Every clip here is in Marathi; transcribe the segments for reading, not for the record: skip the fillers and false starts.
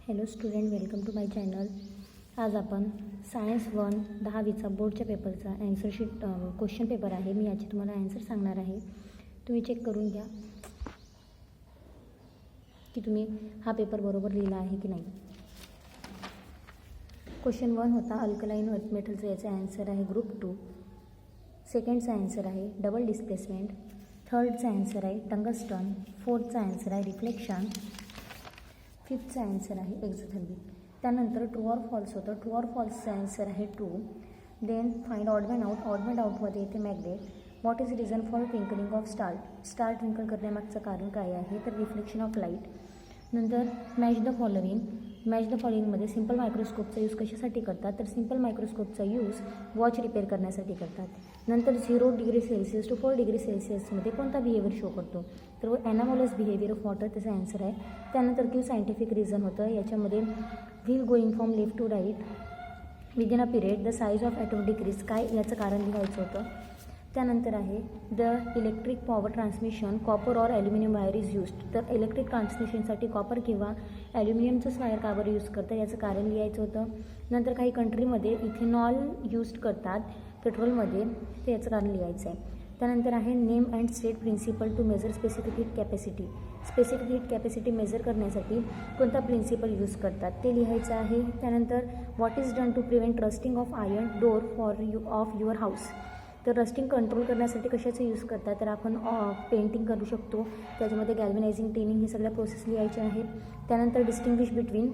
Hello student, welcome to my channel. आज आपण सायन्स 1 10वीचा बोर्डच्या पेपरचा ॲन्सर शीट क्वेश्चन पेपर आहे. मी याची तुम्हाला ॲन्सर सांगणार आहे. तुम्ही चेक करून घ्या की तुम्ही हा पेपर बरोबर लिहिला आहे की नाही. क्वेश्चन 1 होता अल्कलाइन अर्थ मेटलचा, याचा ॲन्सर आहे ग्रुप 2. सेकंडचा ॲन्सर आहे डबल डिस्प्लेसमेंट. थर्डचा ॲन्सर आहे टंगस्टन. फोर्थचा ॲन्सर आहे रिफ्लेक्शन. फिफ्थचा ॲन्सर आहे एक्झोथर्मी. त्यानंतर ट्रू ऑर फॉल्स होतं. ट्रू ऑर फॉल्सचा ॲन्सर आहे true. Then find odd man out. Odd man आउटमध्ये येते magnet. What is reason for twinkling of star. Star twinkle करण्यामागचं कारण काय आहे, तर रिफ्लेक्शन ऑफ लाईट. नंतर match the following. Match the फॉलोइंगमध्ये सिम्पल मायक्रोस्कोपचा यूज कशासाठी करतात, तर सिम्पल मायक्रोस्कोपचा यूज वॉच रिपेअर करण्यासाठी करतात. नंतर 0 डिग्री सेल्सिअस टू 4 डिग्री सेल्सिअसमध्ये कोणता बिहेवियर शो करतो, तर ॲनामोलस बिहेवियर ऑफ वॉटर, त्याचा ॲन्सर आहे. त्यानंतर क्यू सायंटिफिक रिझन होतं. याच्यामध्ये while going from left to right within a period. The size of atom decrease, काय याचं कारण लिहायचं होतं. त्यानंतर आहे the electric power transmission copper or aluminium wire is used. तर इलेक्ट्रिक ट्रान्समिशनसाठी कॉपर किंवा ॲल्युमिनियमचंच वायर का बरं यूज करतात, याचं कारण लिहायचं होतं. नंतर काही कंट्रीमध्ये इथेनॉल यूज करतात पेट्रोलमध्ये, ते याचं कारण लिहायचं आहे. त्यानंतर आहे name and state principle to measure specific heat capacity. Specific heat capacity measure करण्यासाठी कोणता प्रिन्सिपल यूज करतात ते लिहायचं आहे. त्यानंतर what is done to prevent rusting of iron door of your house. तर रस्टिंग कंट्रोल करण्यासाठी कशाचं यूज करतात, तर आपण पेंटिंग करू शकतो. त्याच्यामध्ये गॅल्वनायझिंग, टेनिंग हे सगळ्या प्रोसेस लिहायच्या आहेत. त्यानंतर distinguish between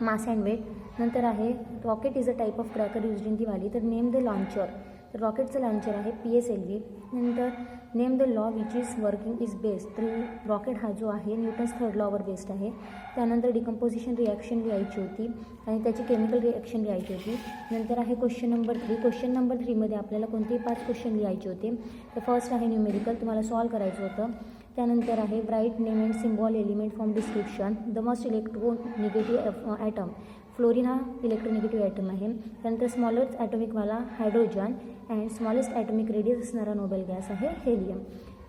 mass and weight. नंतर आहे rocket is a type of cracker used in Diwali. तर नेम द लॉन्चर. तर रॉकेटचं लॉन्चर आहे PSLV. नंतर name the law which is working is based. तर रॉकेट हा जो आहे न्यूटन्स थर्ड लॉवर बेस्ड आहे. त्यानंतर डिकम्पोजिशन रिॲक्शन लिहायची होती आणि त्याची केमिकल रिॲक्शन लिहायची होती. नंतर आहे क्वेश्चन नंबर 3. क्वेश्चन नंबर 3मध्ये आपल्याला कोणतेही 5 क्वेश्चन लिहायचे होते. तर फर्स्ट आहे न्यूमेरिकल, तुम्हाला सॉल्व करायचं होतं. त्यानंतर आहे write name and symbol element from description. The most electronegative atom. Fluorine हा इलेक्ट्रोनिगेटिव्ह ॲटम आहे. त्यानंतर स्मॉलेस्ट ॲटॉमिकवाला hydrogen and smallest atomic radius असणारा नोबेल गॅस आहे हेलियम.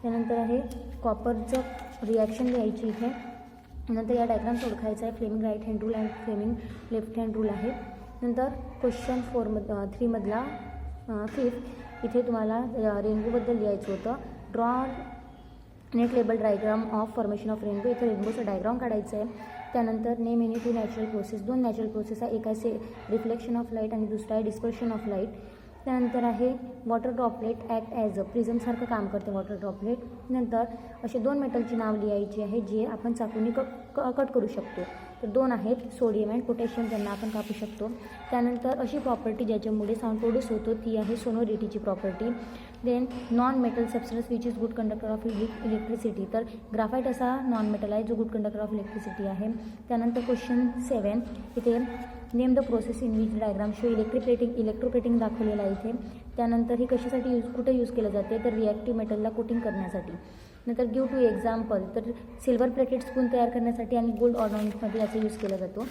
त्यानंतर आहे कॉपरचं रिॲक्शन लिहायची इथे. नंतर या डायग्राम्स ओळखायचं आहे. Fleming right hand rule and Fleming left hand rule आहे. नंतर क्वेश्चन 3मधला 5th इथे तुम्हाला रेनबोबद्दल लिहायचं होतं. Draw net label diagram of formation of rainbow. इथे रेनबोचं डायग्राम काढायचं आहे. त्यानंतर name any 2 natural process. 2 natural process आहे. एक आहे रिफ्लेक्शन ऑफ लाईट आणि दुसरा आहे डिस्पर्शन ऑफ लाईट. त्यानंतर आहे water droplet act as a प्रिझमसारखं काम करते वॉटर ड्रॉपलेट. नंतर असे 2 मेटलची नाव लिहायची आहे जे आपण चाकूनी कट करू शकतो. तर 2 आहेत, सोडियम अँड पोटॅशियम, ज्यांना आपण कापू शकतो. त्यानंतर अशी प्रॉपर्टी ज्याच्यामुळे साऊंड प्रोड्यूस होतो ती आहे सोनोरिटीची property. Then non metal substance which is good conductor of electricity. तर ग्राफाईट असा नॉन मेटल आहे जो गुड कंडक्टर ऑफ इलेक्ट्रिसिटी आहे. त्यानंतर क्वेश्चन 7 इथे name the process in which diagram show electroplating दाखवलेलं आहे इथे. त्यानंतर ही कशासाठी कुठे यूज केलं जाते, तर रिॲक्टिव्ह मेटलला कोटिंग करण्यासाठी. नंतर गिव टू एक्झाम्पल. तर सिल्वर प्लेटेड स्पून तयार करण्यासाठी आणि गोल्ड ऑर्नामेंटमध्ये याचा यूज केला जातो.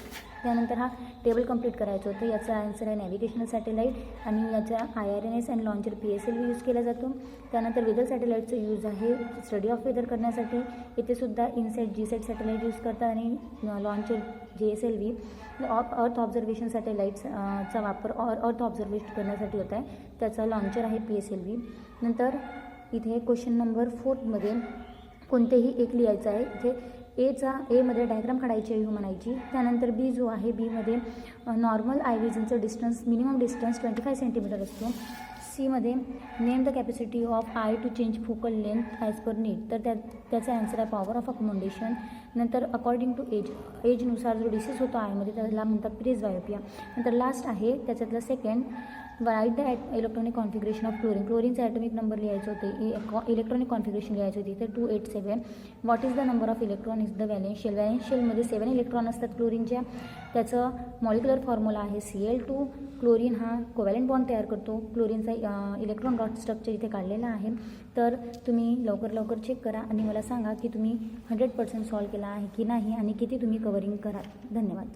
त्यानंतर हा टेबल कंप्लीट करायचं होतं. याचा आन्सर आहे नॅव्हिगेशनल सॅटेलाईट आणि याचा IRNS and launcher PSLV use केला जातो. त्यानंतर वेदर सॅटेलाईटचं यूज आहे स्टडी ऑफ वेदर करण्यासाठी. इथे सुद्धा इनसेट GSAT सॅटेलाईट यूज करतात आणि लॉन्चर JSLV. अर्थ ऑब्झर्वेशन सॅटेलाईट्सचा वापर अर्थ ऑब्झर्वेशन करण्यासाठी होत आहे. त्याचा लॉन्चर आहे PSLV. नंतर इथे क्वेश्चन नंबर 4मध्ये कोणतेही एक लिहायचं आहे. इथे एमध्ये डायग्राम काढायची आहे म्हणायची. त्यानंतर B जो आहे, Bमध्ये नॉर्मल आय विजनचं डिस्टन्स मिनिमम डिस्टन्स 25 सेंटीमीटर असतो. Cमध्ये name the capacity of eye to change focal length as per need. तर त्याचा ॲन्सर आहे पॉवर ऑफ अकोमोडेशन. नंतर अकॉर्डिंग टू एजनुसार जो डिसीज होतो आयमध्ये त्याला म्हणतात प्रेसबायोपिया. नंतर लास्ट आहे त्याच्यातलं second write the electronic configuration of chlorine. क्लोरीनचा ॲटॉमिक नंबर लिहायचं होते. इलेक्ट्रॉनिक कॉन्फिगरेशन लिहायचं होती. तर 287. What is the number of electron is the valence shell. Valence शेलमध्ये 7 इलेक्ट्रॉन असतात क्लोरीनच्या. त्याचं मॉलिक्युलर फॉर्म्युला आहे Cl2. क्लोरीन हा कोव्हॅलेंट बॉन्ड तयार करतो. क्लोरीनचा इलेक्ट्रॉन डॉट स्ट्रक्चर इथे काढलेला आहे. तर तुम्ही लवकर चेक करा आणि मला सांगा की तुम्ही 100% सॉल्व केला आहे की नाही आणि किती तुम्ही कव्हरिंग करा. धन्यवाद.